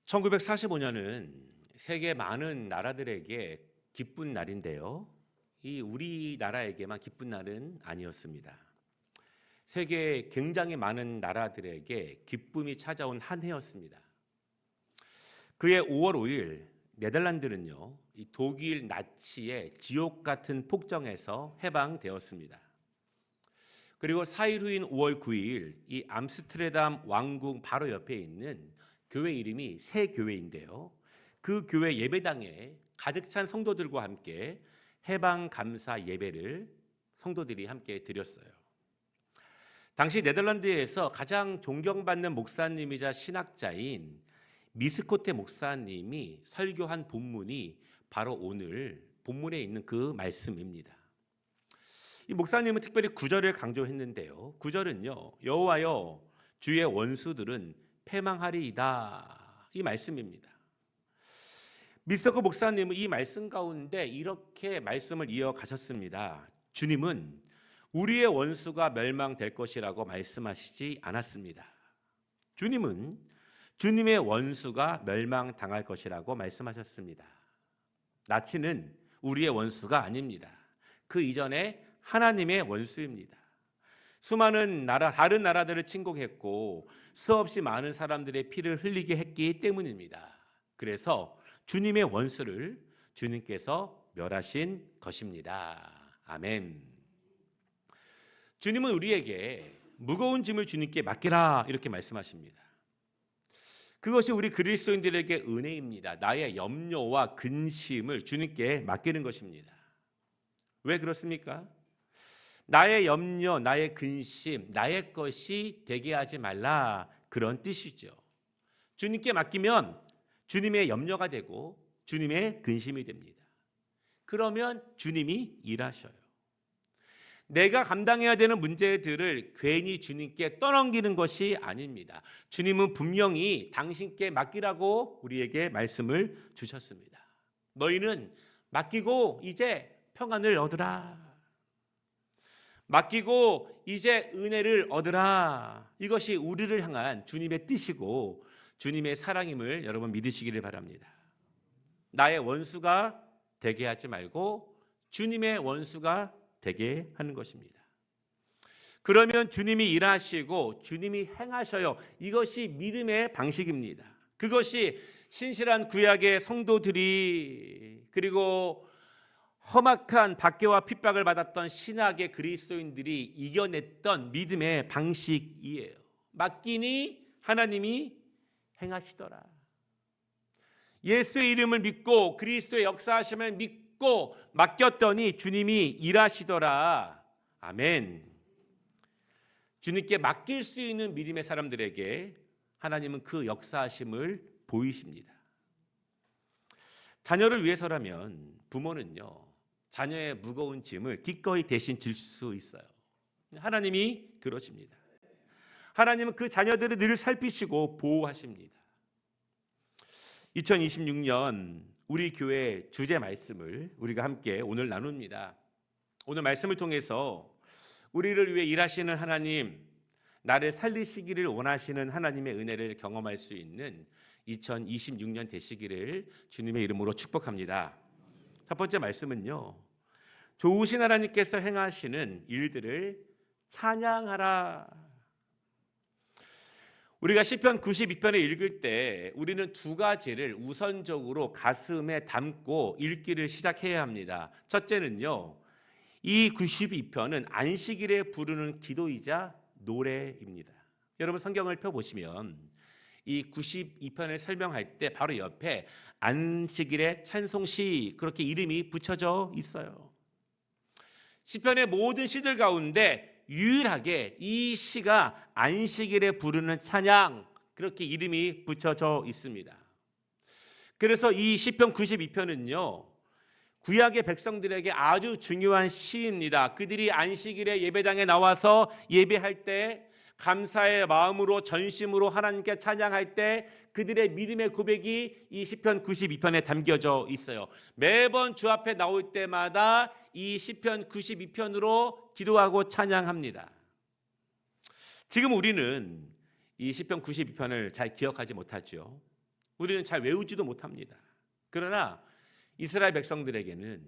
1945년은 세계 많은 나라들에게 기쁜 날인데요. 이 우리나라에게만 기쁜 날은 아니었습니다. 세계 굉장히 많은 나라들에게 기쁨이 찾아온 한 해였습니다. 그해 5월 5일 네덜란드는요, 이 독일 나치의 지옥 같은 폭정에서 해방되었습니다. 그리고 4일 후인 5월 9일 이 암스테르담 왕궁 바로 옆에 있는 교회 이름이 새 교회인데요. 그 교회 예배당에 가득 찬 성도들과 함께 해방 감사 예배를 성도들이 함께 드렸어요. 당시 네덜란드에서 가장 존경받는 목사님이자 신학자인 미스코테 목사님이 설교한 본문이 바로 오늘 본문에 있는 그 말씀입니다. 이 목사님은 특별히 9절을 강조했는데요. 9절은요. 여호와여 주의 원수들은 패망하리이다. 이 말씀입니다. 미스터 목사님은 이 말씀 가운데 이렇게 말씀을 이어가셨습니다. 주님은 우리의 원수가 멸망될 것이라고 말씀하시지 않았습니다. 주님은 주님의 원수가 멸망당할 것이라고 말씀하셨습니다. 나치는 우리의 원수가 아닙니다. 그 이전에 하나님의 원수입니다. 수많은 다른 나라들을 침공했고 수없이 많은 사람들의 피를 흘리게 했기 때문입니다. 그래서 주님의 원수를 주님께서 멸하신 것입니다. 아멘. 주님은 우리에게 무거운 짐을 주님께 맡기라 이렇게 말씀하십니다. 그것이 우리 그리스도인들에게 은혜입니다. 나의 염려와 근심을 주님께 맡기는 것입니다. 왜 그렇습니까? 나의 염려, 나의 근심, 나의 것이 되게 하지 말라 그런 뜻이죠. 주님께 맡기면 주님의 염려가 되고 주님의 근심이 됩니다. 그러면 주님이 일하셔요. 내가 감당해야 되는 문제들을 괜히 주님께 떠넘기는 것이 아닙니다. 주님은 분명히 당신께 맡기라고 우리에게 말씀을 주셨습니다. 너희는 맡기고 이제 평안을 얻으라. 맡기고 이제 은혜를 얻으라. 이것이 우리를 향한 주님의 뜻이고 주님의 사랑임을 여러분 믿으시기를 바랍니다. 나의 원수가 되게 하지 말고 주님의 원수가 되게 하는 것입니다. 그러면 주님이 일하시고 주님이 행하셔요. 이것이 믿음의 방식입니다. 그것이 신실한 구약의 성도들이 그리고 험악한 박해와 핍박을 받았던 신학의 그리스도인들이 이겨냈던 믿음의 방식이에요. 맡기니 하나님이 행하시더라. 예수의 이름을 믿고 그리스도의 역사하심을 믿고 맡겼더니 주님이 일하시더라. 아멘. 주님께 맡길 수 있는 믿음의 사람들에게 하나님은 그 역사하심을 보이십니다. 자녀를 위해서라면 부모는요, 자녀의 무거운 짐을 기꺼이 대신 질 수 있어요. 하나님이 그러십니다. 하나님은 그 자녀들을 늘 살피시고 보호하십니다. 2026년 우리 교회 주제 말씀을 우리가 함께 오늘 나눕니다. 오늘 말씀을 통해서 우리를 위해 일하시는 하나님, 나를 살리시기를 원하시는 하나님의 은혜를 경험할 수 있는 2026년 되시기를 주님의 이름으로 축복합니다. 첫 번째 말씀은요, 좋으신 하나님께서 행하시는 일들을 찬양하라. 우리가 시편 92편을 읽을 때 우리는 두 가지를 우선적으로 가슴에 담고 읽기를 시작해야 합니다. 첫째는요, 이 92편은 안식일에 부르는 기도이자 노래입니다. 여러분 성경을 펴보시면 이 92편을 설명할 때 바로 옆에 안식일의 찬송시 그렇게 이름이 붙여져 있어요. 시편의 모든 시들 가운데 유일하게 이 시가 안식일에 부르는 찬양 그렇게 이름이 붙여져 있습니다. 그래서 이 시편 92편은요 구약의 백성들에게 아주 중요한 시입니다. 그들이 안식일에 예배당에 나와서 예배할 때 감사의 마음으로 전심으로 하나님께 찬양할 때 그들의 믿음의 고백이 이 시편 92편에 담겨져 있어요. 매번 주 앞에 나올 때마다 이 시편 92편으로 기도하고 찬양합니다. 지금 우리는 이 시편 92편을 잘 기억하지 못하죠. 우리는 잘 외우지도 못합니다. 그러나 이스라엘 백성들에게는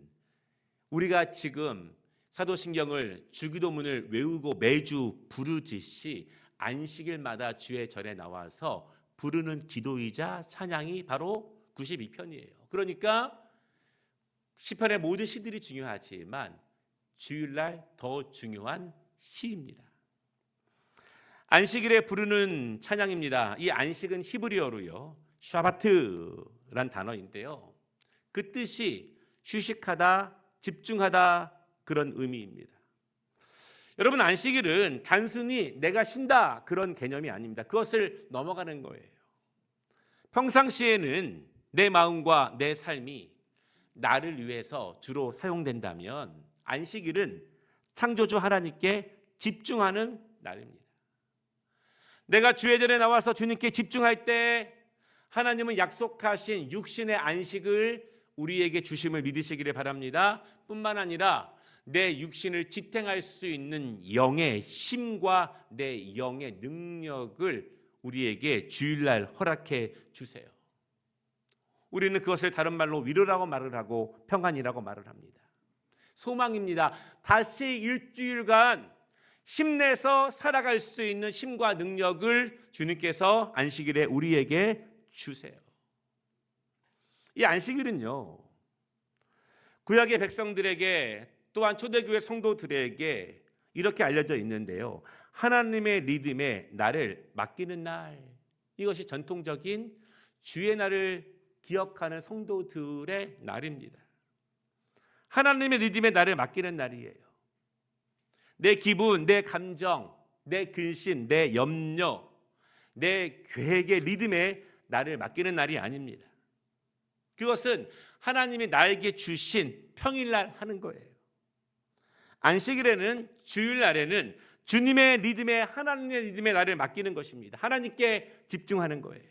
우리가 지금 사도신경을 주기도문을 외우고 매주 부르듯이 안식일마다 주의 절에 나와서 부르는 기도이자 찬양이 바로 92편이에요. 그러니까 시편의 모든 시들이 중요하지만 주일날 더 중요한 시입니다. 안식일에 부르는 찬양입니다. 이 안식은 히브리어로요, 샤바트란 단어인데요, 그 뜻이 휴식하다, 집중하다, 그런 의미입니다. 여러분, 안식일은 단순히 내가 쉰다 그런 개념이 아닙니다. 그것을 넘어가는 거예요. 평상시에는 내 마음과 내 삶이 나를 위해서 주로 사용된다면 안식일은 창조주 하나님께 집중하는 날입니다. 내가 주의 전에 나와서 주님께 집중할 때 하나님은 약속하신 육신의 안식을 우리에게 주심을 믿으시기를 바랍니다. 뿐만 아니라 내 육신을 지탱할 수 있는 영의 힘과 내 영의 능력을 우리에게 주일날 허락해 주세요. 우리는 그것을 다른 말로 위로라고 말을 하고 평안이라고 말을 합니다. 소망입니다. 다시 일주일간 힘내서 살아갈 수 있는 힘과 능력을 주님께서 안식일에 우리에게 주세요. 이 안식일은요, 구약의 백성들에게 또한 초대교회 성도들에게 이렇게 알려져 있는데요, 하나님의 리듬에 나를 맡기는 날, 이것이 전통적인 주의 날을 기억하는 성도들의 날입니다. 하나님의 리듬에 나를 맡기는 날이에요. 내 기분, 내 감정, 내 근심, 내 염려, 내 계획의 리듬에 나를 맡기는 날이 아닙니다. 그것은 하나님이 나에게 주신 평일날 하는 거예요. 안식일에는, 주일날에는 주님의 리듬에, 하나님의 리듬에 나를 맡기는 것입니다. 하나님께 집중하는 거예요.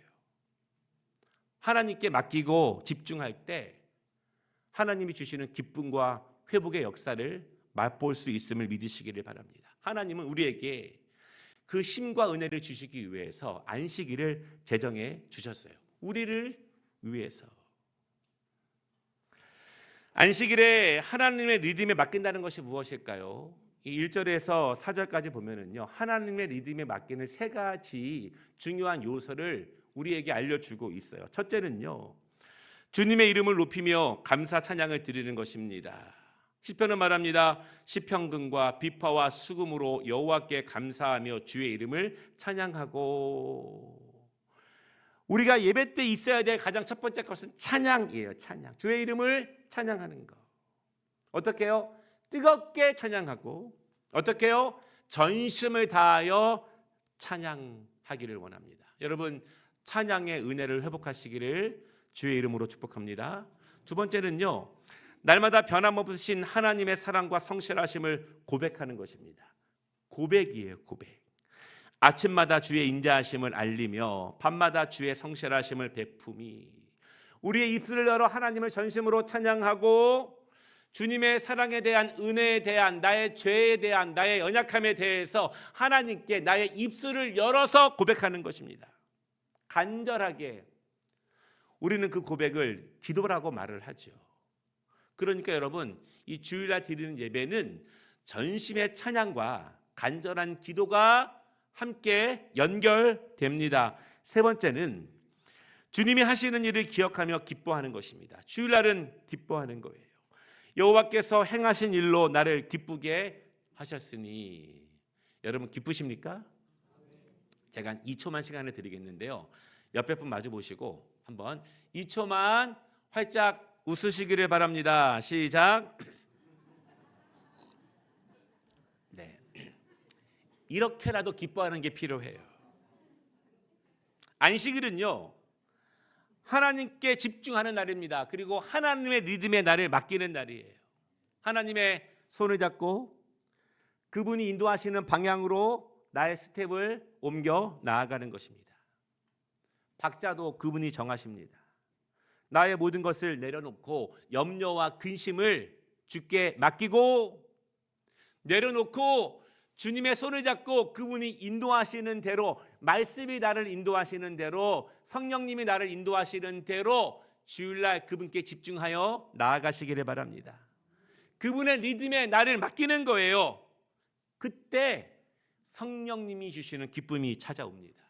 하나님께 맡기고 집중할 때 하나님이 주시는 기쁨과 회복의 역사를 맛볼 수 있음을 믿으시기를 바랍니다. 하나님은 우리에게 그 힘과 은혜를 주시기 위해서 안식일을 제정해 주셨어요. 우리를 위해서. 안식일에 하나님의 리듬에 맡긴다는 것이 무엇일까요? 이 1절에서 4절까지 보면은요, 하나님의 리듬에 맡기는 세 가지 중요한 요소를 우리에게 알려주고 있어요. 첫째는요, 주님의 이름을 높이며 감사 찬양을 드리는 것입니다. 시편은 말합니다. 시편금과 비파와 수금으로 여호와께 감사하며 주의 이름을 찬양하고. 우리가 예배 때 있어야 될 가장 첫 번째 것은 찬양이에요. 찬양. 주의 이름을 찬양하는 것. 어떻게 해요? 뜨겁게 찬양하고. 어떻게 해요? 전심을 다하여 찬양하기를 원합니다. 여러분, 찬양의 은혜를 회복하시기를 주의 이름으로 축복합니다. 두 번째는요, 날마다 변함없으신 하나님의 사랑과 성실하심을 고백하는 것입니다. 고백이에요, 고백. 아침마다 주의 인자하심을 알리며 밤마다 주의 성실하심을 베품이. 우리의 입술을 열어 하나님을 전심으로 찬양하고 주님의 사랑에 대한, 은혜에 대한, 나의 죄에 대한, 나의 연약함에 대해서 하나님께 나의 입술을 열어서 고백하는 것입니다. 간절하게. 우리는 그 고백을 기도라고 말을 하죠. 그러니까 여러분, 이 주일날 드리는 예배는 전심의 찬양과 간절한 기도가 함께 연결됩니다. 세 번째는 주님이 하시는 일을 기억하며 기뻐하는 것입니다. 주일날은 기뻐하는 거예요. 여호와께서 행하신 일로 나를 기쁘게 하셨으니. 여러분, 기쁘십니까? 제가 한 2초만 시간을 드리겠는데요, 옆에 분 마주 보시고 한번 2초만 활짝 웃으시기를 바랍니다. 시작. 네, 이렇게라도 기뻐하는 게 필요해요. 안식일은요, 하나님께 집중하는 날입니다. 그리고 하나님의 리듬에 나를 맡기는 날이에요. 하나님의 손을 잡고 그분이 인도하시는 방향으로 나의 스텝을 옮겨 나아가는 것입니다. 박자도 그분이 정하십니다. 나의 모든 것을 내려놓고 염려와 근심을 주께 맡기고, 내려놓고 주님의 손을 잡고 그분이 인도하시는 대로, 말씀이 나를 인도하시는 대로, 성령님이 나를 인도하시는 대로 주일날 그분께 집중하여 나아가시기를 바랍니다. 그분의 리듬에 나를 맡기는 거예요. 그때 성령님이 주시는 기쁨이 찾아옵니다.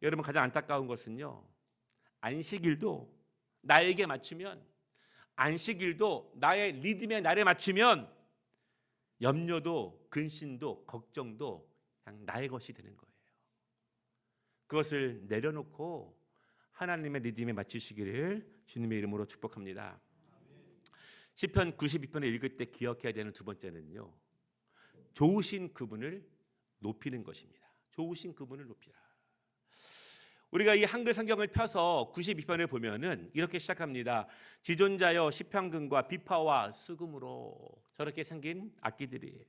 여러분, 가장 안타까운 것은요, 안식일도 나에게 맞추면, 안식일도 나의 리듬에 나를 맞추면 염려도 근심도 걱정도 그냥 나의 것이 되는 거예요. 그것을 내려놓고 하나님의 리듬에 맞추시기를 주님의 이름으로 축복합니다. 시편 92편을 읽을 때 기억해야 되는 두 번째는요, 좋으신 그분을 높이는 것입니다. 좋으신 그분을 높이라. 우리가 이 한글 성경을 펴서 92편을 보면은 이렇게 시작합니다. 지존자여 시편근과 비파와 수금으로, 저렇게 생긴 악기들이에요.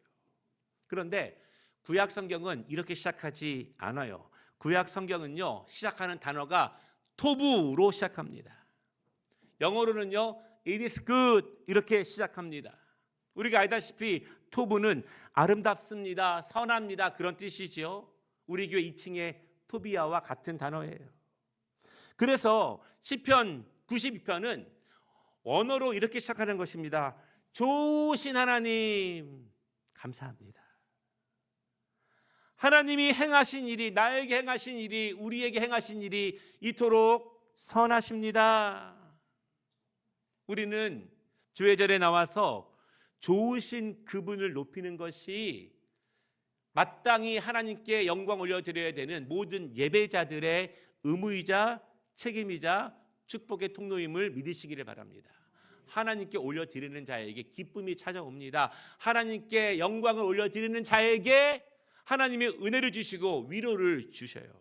그런데 구약 성경은 이렇게 시작하지 않아요. 구약 성경은요, 시작하는 단어가 토부로 시작합니다. 영어로는요, it is good 이렇게 시작합니다. 우리가 알다시피 토부는 아름답습니다, 선합니다, 그런 뜻이지요. 우리 교회 2층에 토비아와 같은 단어예요. 그래서 시편 92편은 원어로 이렇게 시작하는 것입니다. 좋으신 하나님 감사합니다. 하나님이 행하신 일이, 나에게 행하신 일이, 우리에게 행하신 일이 이토록 선하십니다. 우리는 주회절에 나와서 좋으신 그분을 높이는 것이 마땅히 하나님께 영광 올려드려야 되는 모든 예배자들의 의무이자 책임이자 축복의 통로임을 믿으시기를 바랍니다. 하나님께 올려드리는 자에게 기쁨이 찾아옵니다. 하나님께 영광을 올려드리는 자에게 하나님의 은혜를 주시고 위로를 주셔요.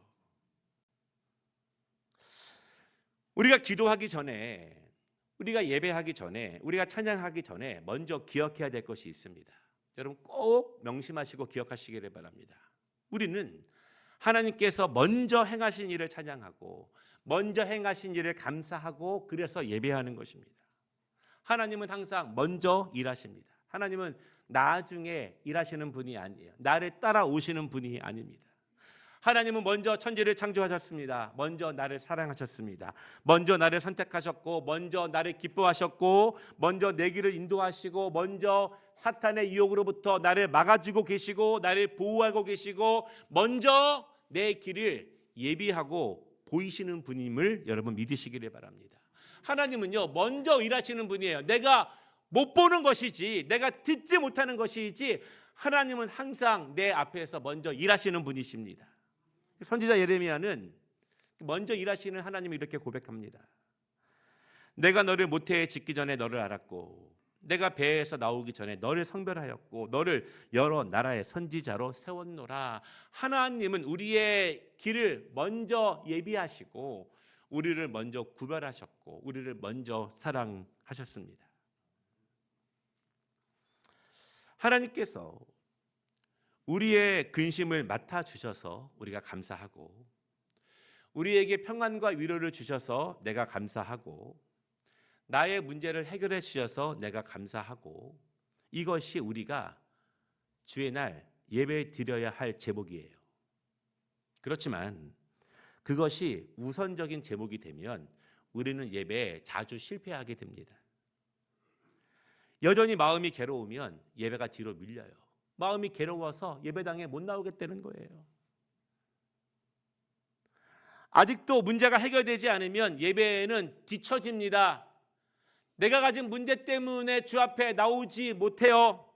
우리가 기도하기 전에, 우리가 예배하기 전에, 우리가 찬양하기 전에 먼저 기억해야 될 것이 있습니다. 여러분 꼭 명심하시고 기억하시기를 바랍니다. 우리는 하나님께서 먼저 행하신 일을 찬양하고 먼저 행하신 일을 감사하고 그래서 예배하는 것입니다. 하나님은 항상 먼저 일하십니다. 하나님은 나중에 일하시는 분이 아니에요. 나를 따라오시는 분이 아닙니다. 하나님은 먼저 천지를 창조하셨습니다. 먼저 나를 사랑하셨습니다. 먼저 나를 선택하셨고, 먼저 나를 기뻐하셨고, 먼저 내 길을 인도하시고, 먼저 사탄의 유혹으로부터 나를 막아주고 계시고, 나를 보호하고 계시고, 먼저 내 길을 예비하고 보이시는 분임을 여러분 믿으시기를 바랍니다. 하나님은요, 먼저 일하시는 분이에요. 내가 못 보는 것이지, 내가 듣지 못하는 것이지, 하나님은 항상 내 앞에서 먼저 일하시는 분이십니다. 선지자 예레미야는 먼저 일하시는 하나님이 이렇게 고백합니다. 내가 너를 모태에 짓기 전에 너를 알았고, 내가 배에서 나오기 전에 너를 성별하였고, 너를 여러 나라의 선지자로 세웠노라. 하나님은 우리의 길을 먼저 예비하시고 우리를 먼저 구별하셨고 우리를 먼저 사랑하셨습니다. 하나님께서 우리의 근심을 맡아주셔서 우리가 감사하고, 우리에게 평안과 위로를 주셔서 내가 감사하고, 나의 문제를 해결해 주셔서 내가 감사하고, 이것이 우리가 주의 날 예배 드려야 할 제목이에요. 그렇지만 그것이 우선적인 제목이 되면 우리는 예배에 자주 실패하게 됩니다. 여전히 마음이 괴로우면 예배가 뒤로 밀려요. 마음이 괴로워서 예배당에 못 나오겠다는 거예요. 아직도 문제가 해결되지 않으면 예배는 뒤처집니다. 내가 가진 문제 때문에 주 앞에 나오지 못해요.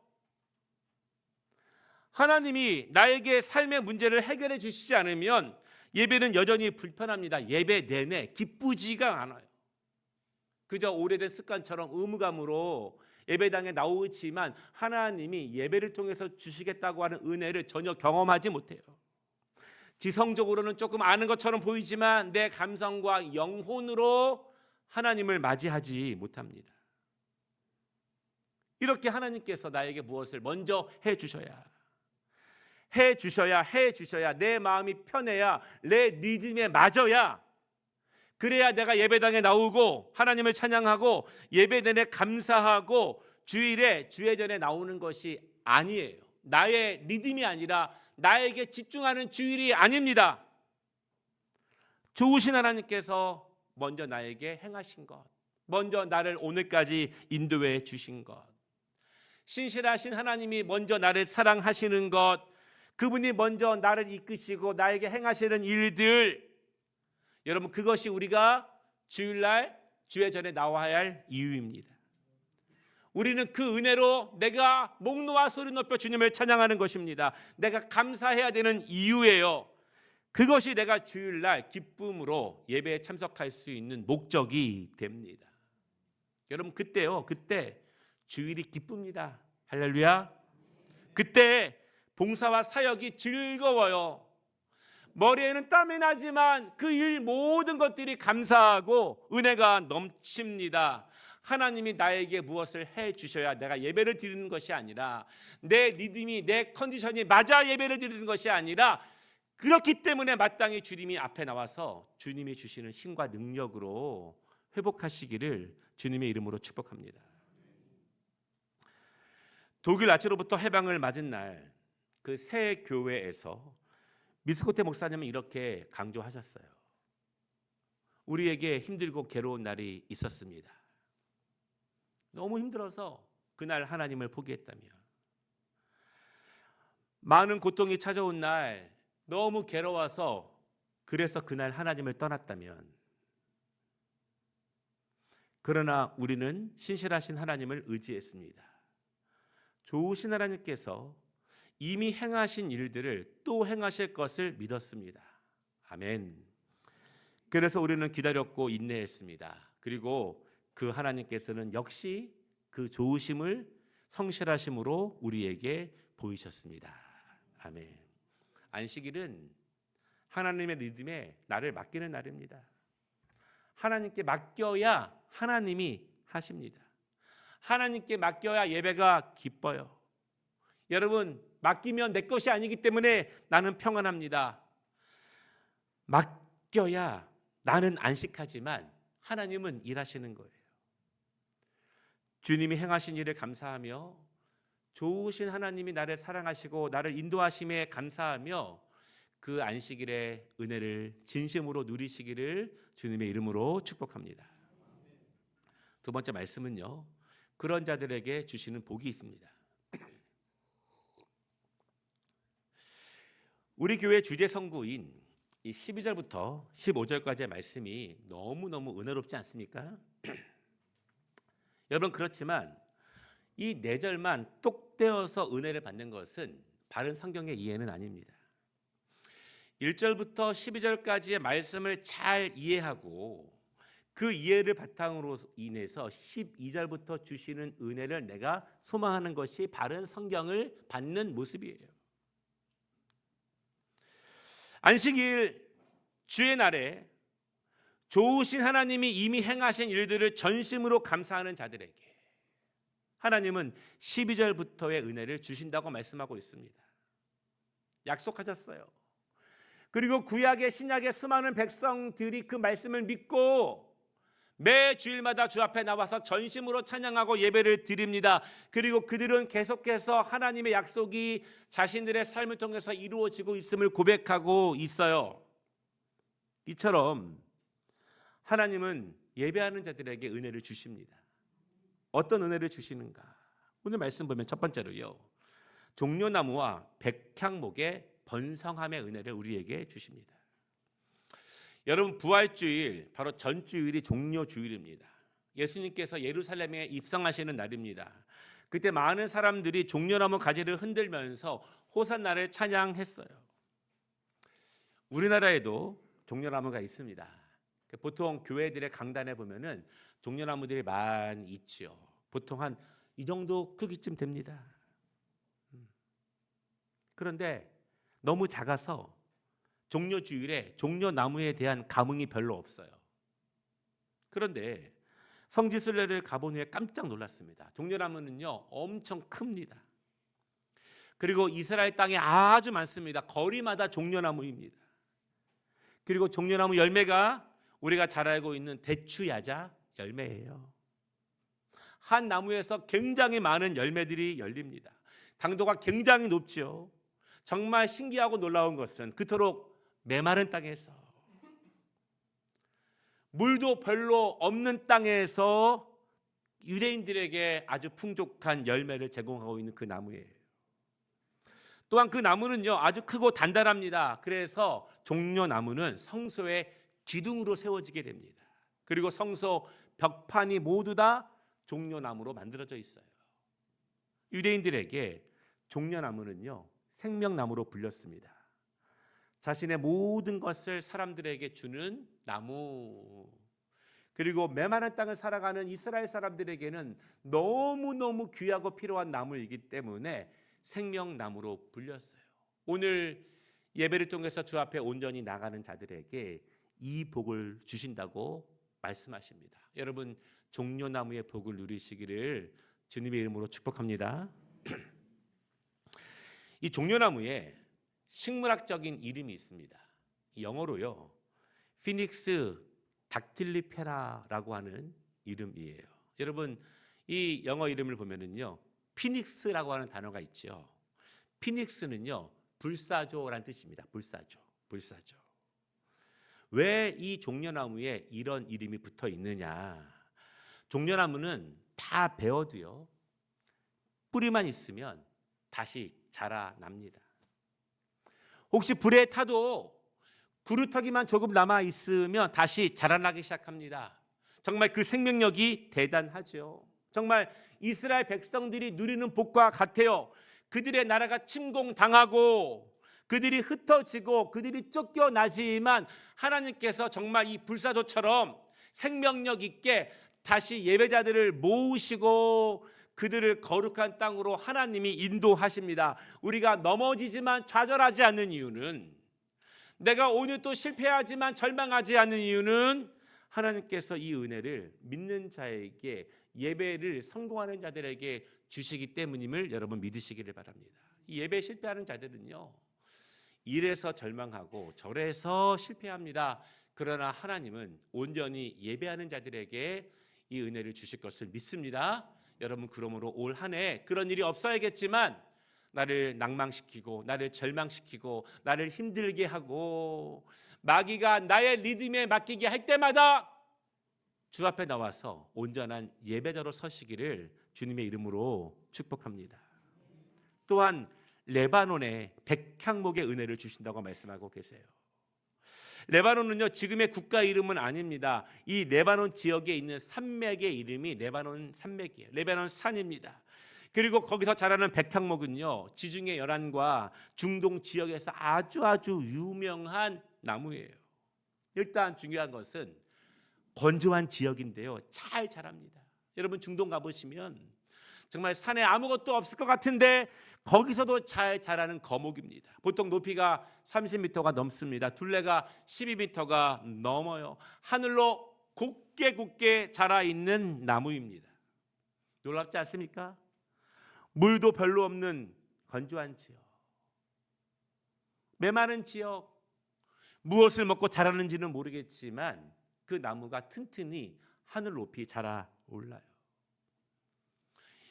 하나님이 나에게 삶의 문제를 해결해 주시지 않으면 예배는 여전히 불편합니다. 예배 내내 기쁘지가 않아요. 그저 오래된 습관처럼 의무감으로 예배당에 나오지만 하나님이 예배를 통해서 주시겠다고 하는 은혜를 전혀 경험하지 못해요. 지성적으로는 조금 아는 것처럼 보이지만 내 감성과 영혼으로 하나님을 맞이하지 못합니다. 이렇게 하나님께서 나에게 무엇을 먼저 해주셔야 내 마음이 편해야, 내 리듬에 맞아야, 그래야 내가 예배당에 나오고 하나님을 찬양하고 예배 내내 감사하고 주일에 주회전에 나오는 것이 아니에요. 나의 리듬이 아니라 나에게 집중하는 주일이 아닙니다. 좋으신 하나님께서 먼저 나에게 행하신 것, 먼저 나를 오늘까지 인도해 주신 것, 신실하신 하나님이 먼저 나를 사랑하시는 것, 그분이 먼저 나를 이끄시고 나에게 행하시는 일들, 여러분 그것이 우리가 주일날 주의 전에 나와야 할 이유입니다. 우리는 그 은혜로 내가 목 놓아 소리 높여 주님을 찬양하는 것입니다. 내가 감사해야 되는 이유예요. 그것이 내가 주일날 기쁨으로 예배에 참석할 수 있는 목적이 됩니다. 여러분 그때 주일이 기쁩니다. 할렐루야. 그때 봉사와 사역이 즐거워요. 머리에는 땀이 나지만 그 일 모든 것들이 감사하고 은혜가 넘칩니다. 하나님이 나에게 무엇을 해 주셔야 내가 예배를 드리는 것이 아니라, 내 리듬이 내 컨디션이 맞아 예배를 드리는 것이 아니라, 그렇기 때문에 마땅히 주님이 앞에 나와서 주님이 주시는 힘과 능력으로 회복하시기를 주님의 이름으로 축복합니다. 독일 나치로부터 해방을 맞은 날 그 새 교회에서 미스코테 목사님은 이렇게 강조하셨어요. 우리에게 힘들고 괴로운 날이 있었습니다. 너무 힘들어서 그날 하나님을 포기했다며, 많은 고통이 찾아온 날 너무 괴로워서 그래서 그날 하나님을 떠났다면, 그러나 우리는 신실하신 하나님을 의지했습니다. 좋으신 하나님께서 이미 행하신 일들을 또 행하실 것을 믿었습니다. 아멘. 그래서 우리는 기다렸고 인내했습니다. 그리고 그 하나님께서는 역시 그 좋으심을 성실하심으로 우리에게 보이셨습니다. 아멘. 안식일은 하나님의 리듬에 나를 맡기는 날입니다. 하나님께 맡겨야 하나님이 하십니다. 하나님께 맡겨야 예배가 기뻐요. 여러분, 맡기면 내 것이 아니기 때문에 나는 평안합니다. 맡겨야 나는 안식하지만 하나님은 일하시는 거예요. 주님이 행하신 일을 감사하며, 좋으신 하나님이 나를 사랑하시고 나를 인도하심에 감사하며, 그 안식일의 은혜를 진심으로 누리시기를 주님의 이름으로 축복합니다. 두 번째 말씀은요, 그런 자들에게 주시는 복이 있습니다. 우리 교회 주제 성구인 이 12절부터 15절까지의 말씀이 너무너무 은혜롭지 않습니까? 여러분, 그렇지만 이 4절만 똑 떼어서 은혜를 받는 것은 바른 성경의 이해는 아닙니다. 1절부터 12절까지의 말씀을 잘 이해하고 그 이해를 바탕으로 인해서 12절부터 주시는 은혜를 내가 소망하는 것이 바른 성경을 받는 모습이에요. 안식일 주의 날에 좋으신 하나님이 이미 행하신 일들을 전심으로 감사하는 자들에게 하나님은 12절부터의 은혜를 주신다고 말씀하고 있습니다. 약속하셨어요. 그리고 구약의 신약의 수많은 백성들이 그 말씀을 믿고 매 주일마다 주 앞에 나와서 전심으로 찬양하고 예배를 드립니다. 그리고 그들은 계속해서 하나님의 약속이 자신들의 삶을 통해서 이루어지고 있음을 고백하고 있어요. 이처럼 하나님은 예배하는 자들에게 은혜를 주십니다. 어떤 은혜를 주시는가? 오늘 말씀 보면 첫 번째로요, 종려나무와 백향목의 번성함의 은혜를 우리에게 주십니다. 여러분, 부활주일, 바로 전주일이 종려주일입니다. 예수님께서 예루살렘에 입성하시는 날입니다. 그때 많은 사람들이 종려나무 가지를 흔들면서 호산나를 찬양했어요. 우리나라에도 종려나무가 있습니다. 보통 교회들의 강단에 보면은 종려나무들이 많이 있죠. 보통 한 이 정도 크기쯤 됩니다. 그런데 너무 작아서 종려주일에 종려나무에 대한 감흥이 별로 없어요. 그런데 성지순례를 가본 후에 깜짝 놀랐습니다. 종려나무는요 엄청 큽니다. 그리고 이스라엘 땅에 아주 많습니다. 거리마다 종려나무입니다. 그리고 종려나무 열매가 우리가 잘 알고 있는 대추야자 열매예요. 한 나무에서 굉장히 많은 열매들이 열립니다. 당도가 굉장히 높죠. 정말 신기하고 놀라운 것은 그토록 메마른 땅에서, 물도 별로 없는 땅에서 유대인들에게 아주 풍족한 열매를 제공하고 있는 그 나무예요. 또한 그 나무는요, 아주 크고 단단합니다. 그래서 종려나무는 성소의 기둥으로 세워지게 됩니다. 그리고 성소 벽판이 모두 다 종려나무로 만들어져 있어요. 유대인들에게 종려나무는요, 생명나무로 불렸습니다. 자신의 모든 것을 사람들에게 주는 나무. 그리고 메마른 땅을 살아가는 이스라엘 사람들에게는 너무너무 귀하고 필요한 나무이기 때문에 생명나무로 불렸어요. 오늘 예배를 통해서 주 앞에 온전히 나가는 자들에게 이 복을 주신다고 말씀하십니다. 여러분, 종려나무의 복을 누리시기를 주님의 이름으로 축복합니다. 이 종려나무에 식물학적인 이름이 있습니다. 영어로요, 피닉스 닥틸리페라라고 하는 이름이에요. 여러분, 이 영어 이름을 보면은요, 피닉스라고 하는 단어가 있죠. 피닉스는요, 불사조라는 뜻입니다. 불사조. 왜 이 종려나무에 이런 이름이 붙어 있느냐? 종려나무는 다 베어도요, 뿌리만 있으면 다시 자라납니다. 혹시 불에 타도 그루터기만 조금 남아 있으면 다시 자라나기 시작합니다. 정말 그 생명력이 대단하죠. 정말 이스라엘 백성들이 누리는 복과 같아요. 그들의 나라가 침공당하고 그들이 흩어지고 그들이 쫓겨나지만 하나님께서 정말 이 불사조처럼 생명력 있게 다시 예배자들을 모으시고 그들을 거룩한 땅으로 하나님이 인도하십니다. 우리가 넘어지지만 좌절하지 않는 이유는, 내가 오늘 또 실패하지만 절망하지 않는 이유는 하나님께서 이 은혜를 믿는 자에게, 예배를 성공하는 자들에게 주시기 때문임을 여러분 믿으시기를 바랍니다. 이 예배 실패하는 자들은요, 이래서 절망하고 저래서 실패합니다. 그러나 하나님은 온전히 예배하는 자들에게 이 은혜를 주실 것을 믿습니다. 여러분, 그러므로 올 한 해 그런 일이 없어야겠지만 나를 낭망시키고 나를 절망시키고 나를 힘들게 하고 마귀가 나의 리듬에 맡기게 할 때마다 주 앞에 나와서 온전한 예배자로 서시기를 주님의 이름으로 축복합니다. 또한 레바논에 백향목의 은혜를 주신다고 말씀하고 계세요. 레바논은요, 지금의 국가 이름은 아닙니다. 이 레바논 지역에 있는 산맥의 이름이 레바논 산맥이에요. 레바논 산입니다. 그리고 거기서 자라는 백향목은요, 지중해 연안과 중동 지역에서 아주 유명한 나무예요. 일단 중요한 것은 건조한 지역인데요, 잘 자랍니다. 여러분, 중동 가보시면 정말 산에 아무것도 없을 것 같은데 거기서도 잘 자라는 거목입니다. 보통 높이가 30m가 넘습니다. 둘레가 12m가 넘어요. 하늘로 곱게 자라 있는 나무입니다. 놀랍지 않습니까? 물도 별로 없는 건조한 지역, 메마른 지역, 무엇을 먹고 자라는지는 모르겠지만 그 나무가 튼튼히 하늘 높이 자라 올라요.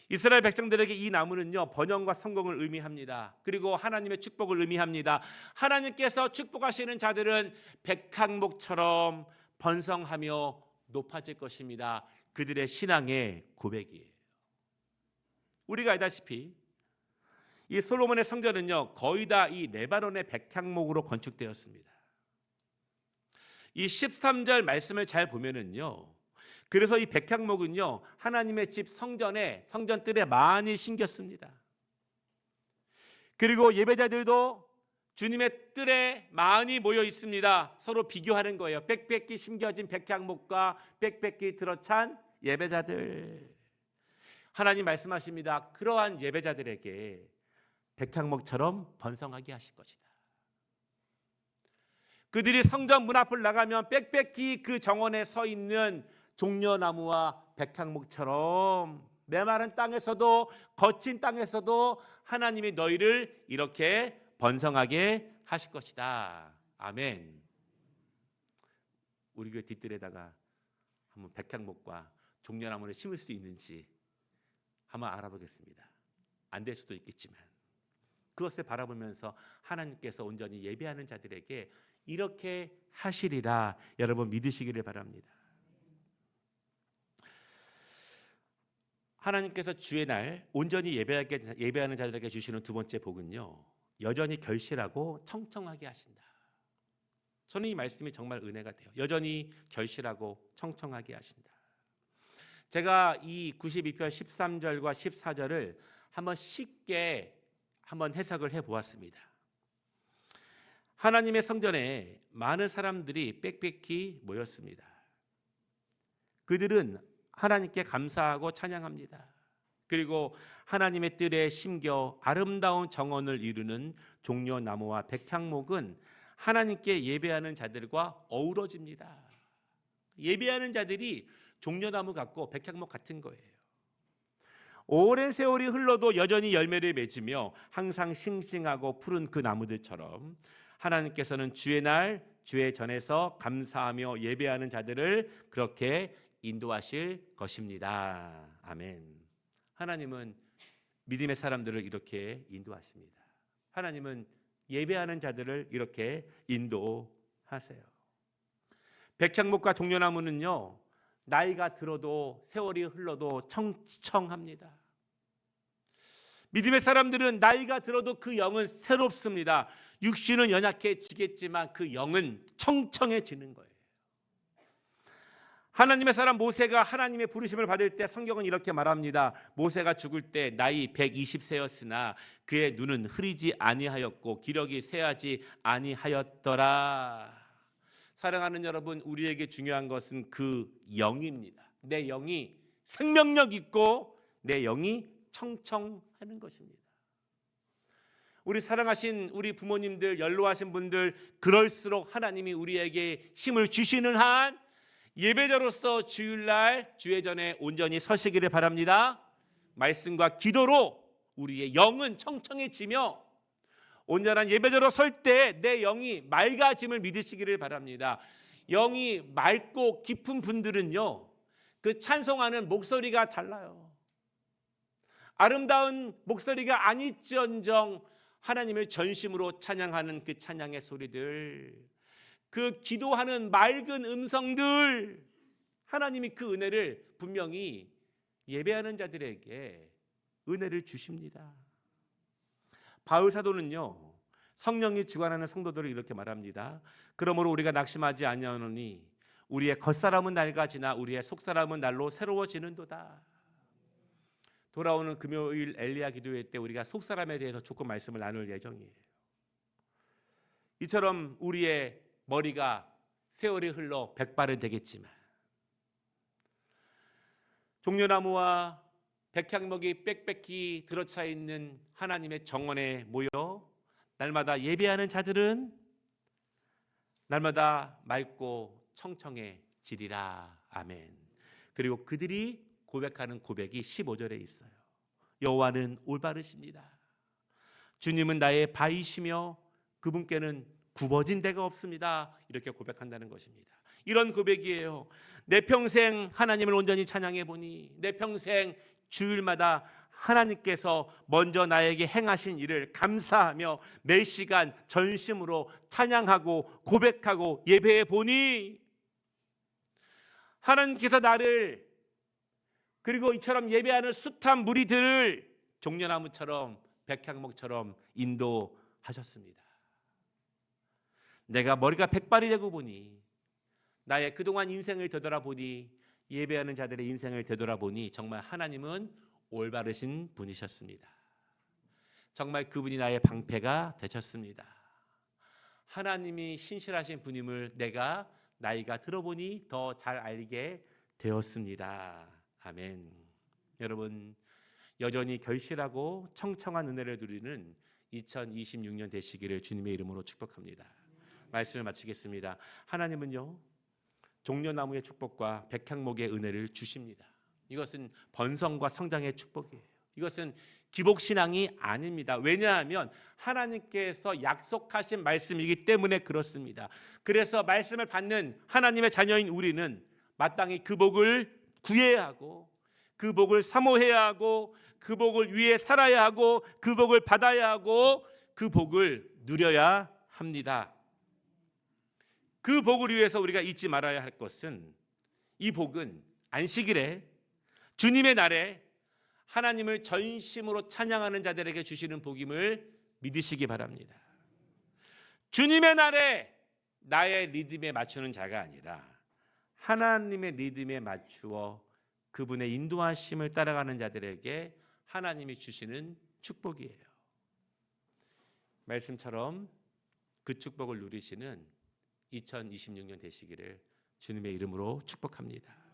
이스라엘 백성들에게 이 나무는요, 번영과 성공을 의미합니다. 그리고 하나님의 축복을 의미합니다. 하나님께서 축복하시는 자들은 백향목처럼 번성하며 높아질 것입니다. 그들의 신앙의 고백이에요. 우리가 알다시피 이 솔로몬의 성전은요, 거의 다 이 레바논의 백향목으로 건축되었습니다. 이 13절 말씀을 잘 보면은요, 그래서 이 백향목은요, 하나님의 집 성전 뜰에 많이 심겼습니다. 그리고 예배자들도 주님의 뜰에 많이 모여 있습니다. 서로 비교하는 거예요. 빽빽히 심겨진 백향목과 빽빽히 들어찬 예배자들. 하나님 말씀하십니다. 그러한 예배자들에게 백향목처럼 번성하게 하실 것이다. 그들이 성전 문 앞을 나가면 빽빽히 그 정원에 서 있는 종려나무와 백향목처럼 메마른 땅에서도 거친 땅에서도 하나님이 너희를 이렇게 번성하게 하실 것이다. 아멘. 우리 교회 뒷뜰에다가 한번 백향목과 종려나무를 심을 수 있는지 한번 알아보겠습니다. 안 될 수도 있겠지만 그것을 바라보면서 하나님께서 온전히 예배하는 자들에게 이렇게 하시리라 여러분 믿으시기를 바랍니다. 하나님께서 주의 날 온전히 예배하는 자들에게 주시는 두 번째 복은요, 여전히 결실하고 청청하게 하신다. 저는 이 말씀이 정말 은혜가 돼요. 여전히 결실하고 청청하게 하신다. 제가 이 92편 13절과 14절을 한번 쉽게 한번 해석을 해보았습니다. 하나님의 성전에 많은 사람들이 빽빽히 모였습니다. 그들은 하나님께 감사하고 찬양합니다. 그리고 하나님의 뜰에 심겨 아름다운 정원을 이루는 종려나무와 백향목은 하나님께 예배하는 자들과 어우러집니다. 예배하는 자들이 종려나무 같고 백향목 같은 거예요. 오랜 세월이 흘러도 여전히 열매를 맺으며 항상 싱싱하고 푸른 그 나무들처럼 하나님께서는 주의 날 주의 전에서 감사하며 예배하는 자들을 그렇게 인도하실 것입니다. 아멘. 하나님은 믿음의 사람들을 이렇게 인도하십니다. 하나님은 예배하는 자들을 이렇게 인도하세요. 백향목과 종려나무는요, 나이가 들어도 세월이 흘러도 청청합니다. 믿음의 사람들은 나이가 들어도 그 영은 새롭습니다. 육신은 연약해지겠지만 그 영은 청청해지는 거예요. 하나님의 사람 모세가 하나님의 부르심을 받을 때 성경은 이렇게 말합니다. 모세가 죽을 때 나이 120세였으나 그의 눈은 흐리지 아니하였고 기력이 쇠하지 아니하였더라. 사랑하는 여러분, 우리에게 중요한 것은 그 영입니다. 내 영이 생명력 있고 내 영이 청청하는 것입니다. 우리 사랑하신 우리 부모님들, 연로하신 분들, 그럴수록 하나님이 우리에게 힘을 주시는 한 예배자로서 주일날 주의 전에 온전히 서시기를 바랍니다. 말씀과 기도로 우리의 영은 청청해지며 온전한 예배자로 설 때 내 영이 맑아짐을 믿으시기를 바랍니다. 영이 맑고 깊은 분들은요, 그 찬송하는 목소리가 달라요. 아름다운 목소리가 아닐지언정 하나님을 전심으로 찬양하는 그 찬양의 소리들, 그 기도하는 맑은 음성들, 하나님이 그 은혜를 분명히 예배하는 자들에게 은혜를 주십니다. 바울 사도는요, 성령이 주관하는 성도들을 이렇게 말합니다. 그러므로 우리가 낙심하지 아니하노니 우리의 겉사람은 낡아지나 우리의 속사람은 날로 새로워지는도다. 돌아오는 금요일 엘리야 기도회 때 우리가 속사람에 대해서 조금 말씀을 나눌 예정이에요. 이처럼 우리의 머리가 세월이 흘러 백발은 되겠지만 종려나무와 백향목이 빽빽히 들어차 있는 하나님의 정원에 모여 날마다 예배하는 자들은 날마다 맑고 청청해지리라. 아멘. 그리고 그들이 고백하는 고백이 15절에 있어요. 여호와는 올바르십니다. 주님은 나의 바위시며 그분께는 굽어진 데가 없습니다. 이렇게 고백한다는 것입니다. 이런 고백이에요. 내 평생 하나님을 온전히 찬양해 보니, 내 평생 주일마다 하나님께서 먼저 나에게 행하신 일을 감사하며 매 시간 전심으로 찬양하고 고백하고 예배해 보니 하나님께서 나를, 그리고 이처럼 예배하는 숱한 무리들을 종려나무처럼 백향목처럼 인도하셨습니다. 내가 머리가 백발이 되고 보니, 나의 그동안 인생을 되돌아보니, 예배하는 자들의 인생을 되돌아보니 정말 하나님은 올바르신 분이셨습니다. 정말 그분이 나의 방패가 되셨습니다. 하나님이 신실하신 분임을 내가 나이가 들어보니 더 잘 알게 되었습니다. 아멘. 여러분, 여전히 결실하고 청청한 은혜를 누리는 2026년 되시기를 주님의 이름으로 축복합니다. 말씀을 마치겠습니다. 하나님은요, 종려나무의 축복과 백향목의 은혜를 주십니다. 이것은 번성과 성장의 축복이에요. 이것은 기복신앙이 아닙니다. 왜냐하면 하나님께서 약속하신 말씀이기 때문에 그렇습니다. 그래서 말씀을 받는 하나님의 자녀인 우리는 마땅히 그 복을 구해야 하고 그 복을 사모해야 하고 그 복을 위해 살아야 하고 그 복을 받아야 하고 그 복을 누려야 합니다. 그 복을 위해서 우리가 잊지 말아야 할 것은 이 복은 안식일에 주님의 날에 하나님을 전심으로 찬양하는 자들에게 주시는 복임을 믿으시기 바랍니다. 주님의 날에 나의 리듬에 맞추는 자가 아니라 하나님의 리듬에 맞추어 그분의 인도하심을 따라가는 자들에게 하나님이 주시는 축복이에요. 말씀처럼 그 축복을 누리시는 2026년 되시기를 주님의 이름으로 축복합니다.